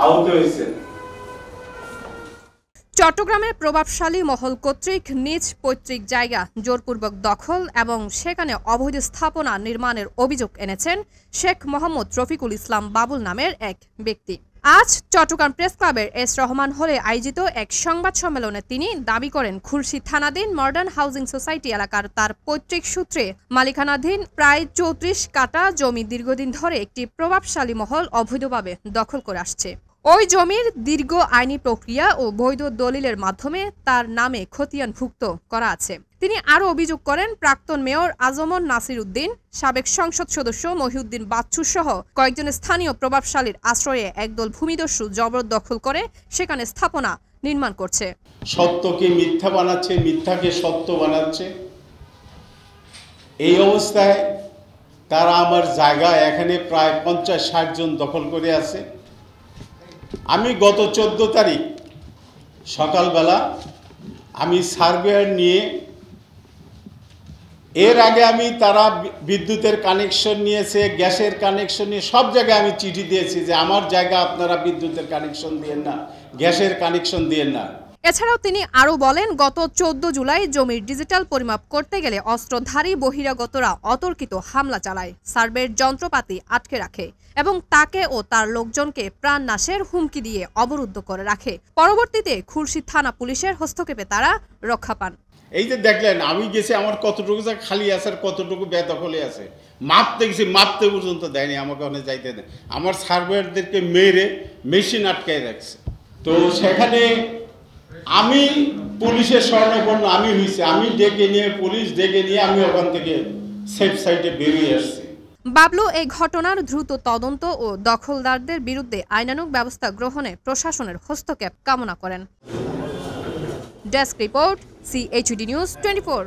আহত হয়েছেন। চট্টগ্রামে প্রভাবশালী মহল কর্তৃক নিজ পৈতৃক জায়গা জোরপূর্বক দখল এবং সেখানে অবৈধ স্থাপনা নির্মাণের অভিযোগ এনেছেন শেখ মোহাম্মদ রফিকুল ইসলাম বাবুল নামের এক ব্যক্তি। আজ চট্টগ্রাম প্রেস ক্লাবের এস রহমান হলে আয়োজিত এক সংবাদ সম্মেলনে তিনি দাবি করেন খুলশী থানাধীন মডার্ন হাউজিং সোসাইটি এলাকার তার পৈতৃক সূত্রে মালিকানাধীন প্রায় ৩৪ কাঠা জমি দীর্ঘদিন ধরে একটি প্রভাবশালী মহল অবৈধভাবে দখল করে আসছে। ওই জমির দীর্ঘ আইনি প্রক্রিয়া ও বৈধ দলিলের মাধ্যমে তার নামে খতিয়ানভুক্ত করা আছে। তিনি আরও অভিযোগ করেন প্রাক্তন মেয়র আজমন নাসির উদ্দিন, সাবেক সংসদ সদস্য মহিউদ্দিন বাচ্চু সহ কয়েকজন স্থানীয় প্রভাবশালীর আশ্রয়ে একদল ভূমিদস্যু জবরদখল করে সেখানে স্থাপনা নির্মাণ করছে। সত্যকে মিথ্যা বানাচ্ছে, মিথ্যাকে সত্য বানাচ্ছে। এই অবস্থায় তারা আমার জায়গা এখানে প্রায় ৫০-৬০ জন দখল করে আছে। আমি গত ১৪ তারিখ সকালবেলা আমি সার্ভেয়ার নিয়ে, এর আগে আমি তারা বিদ্যুতের কানেকশন নিয়েছে, গ্যাসের কানেকশন নিয়ে সব জায়গায় আমি চিঠি দিয়েছি যে আমার জায়গা আপনারা বিদ্যুতের কানেকশন দিয়েন না, গ্যাসের কানেকশন দিয়েন না। এছাড়াও তিনি আরও বলেন গত ১৪ জুলাই জমির ডিজিটাল পরিমাপ করতে গেলে অস্ত্রধারী বহিরাগতরা অতর্কিত হামলা চালায়, সার্ভের যন্ত্রপাতি আটকে রাখে এবং তাকে ও তার লোকজনকে প্রাণনাশের হুমকি দিয়ে অবরুদ্ধ করে রাখে। পরবর্তীতে খুলশী থানা পুলিশের হস্তক্ষেপে তারা রক্ষা পান। এই যে দেখলেন আমি গেছি, আমার কতটুকু জায়গা খালি আছে আর কতটুকু বেদখলে আছে মাপতে গেছি, মাপতে পর্যন্ত দেয়নি, আমাকে অনেক যাইতে দেয়। আমার সার্ভেয়ারদেরকে মেরে মেশিন আটকায় রাখছে। তো সেখানে আমি পুলিশের শরণাপন্ন আমি হয়েছি, আমি ডেকে নিয়ে পুলিশ ডেকে নিয়ে আমি ওখান থেকে সেফ সাইডে বেরিয়ে আসছি। বাবলু এই ঘটনার দ্রুত তদন্ত ও দখলদারদের বিরুদ্ধে আইনানুগ ব্যবস্থা গ্রহণে প্রশাসনের হস্তক্ষেপ কামনা করেন। Desk report, CHUD news 24।